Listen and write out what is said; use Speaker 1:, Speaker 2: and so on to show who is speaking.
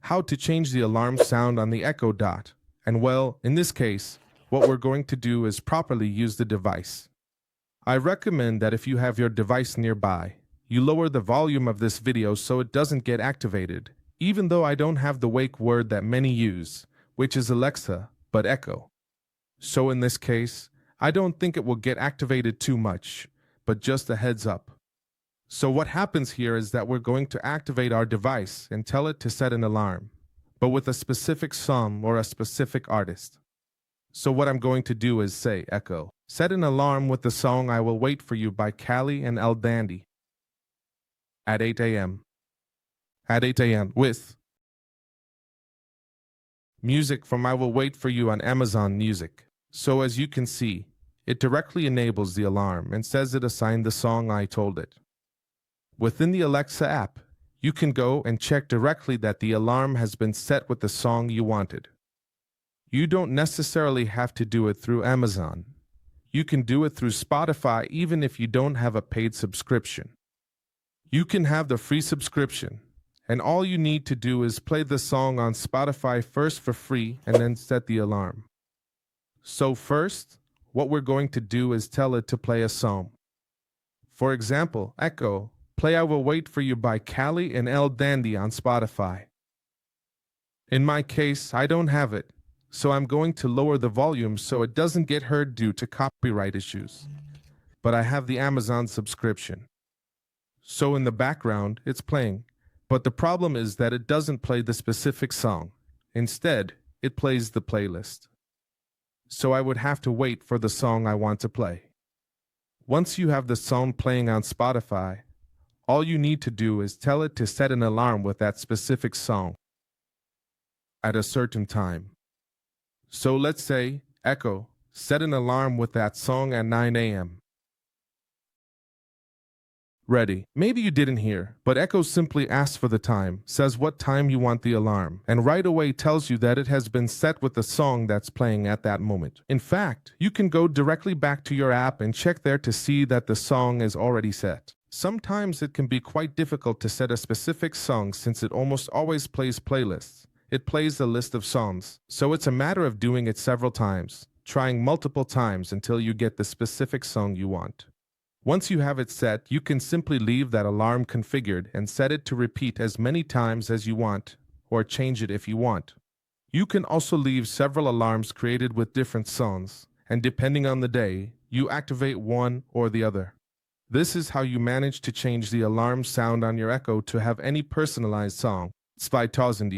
Speaker 1: how to change the alarm sound on the Echo Dot. And well, in this case, what we're going to do is properly use the device. I recommend that if you have your device nearby, you lower the volume of this video so it doesn't get activated, even though I don't have the wake word that many use, which is Alexa, but Echo. So in this case, I don't think it will get activated too much, but just a heads up. So what happens here is that we're going to activate our device and tell it to set an alarm, but with a specific song or a specific artist. So what I'm going to do is say, Echo, set an alarm with the song I Will Wait For You by Callie and El Dandy at 8 a.m. At 8 a.m. with music from I Will Wait For You on Amazon Music. So as you can see, it directly enables the alarm and says it assigned the song I told it. Within the Alexa app, you can go and check directly that the alarm has been set with the song you wanted. You don't necessarily have to do it through Amazon. You can do it through Spotify even if you don't have a paid subscription. You can have the free subscription, and all you need to do is play the song on Spotify first for free and then set the alarm. So first, what we're going to do is tell it to play a song. For example, Echo, play I Will Wait For You by Callie and El Dandy on Spotify. In my case, I don't have it, so I'm going to lower the volume so it doesn't get heard due to copyright issues. But I have the Amazon subscription. So in the background, it's playing, but the problem is that it doesn't play the specific song. Instead, it plays the playlist. So I would have to wait for the song I want to play. Once you have the song playing on Spotify, all you need to do is tell it to set an alarm with that specific song at a certain time. So let's say, Echo, set an alarm with that song at 9 a.m. Ready. Maybe you didn't hear, but Echo simply asks for the time, says what time you want the alarm, and right away tells you that it has been set with the song that's playing at that moment. In fact, you can go directly back to your app and check there to see that the song is already set. Sometimes it can be quite difficult to set a specific song since it almost always plays playlists. It plays a list of songs, so it's a matter of doing it several times, trying multiple times until you get the specific song you want. Once you have it set, you can simply leave that alarm configured and set it to repeat as many times as you want, or change it if you want. You can also leave several alarms created with different songs, and depending on the day, you activate one or the other. This is how you manage to change the alarm sound on your Echo to have any personalized song. 2000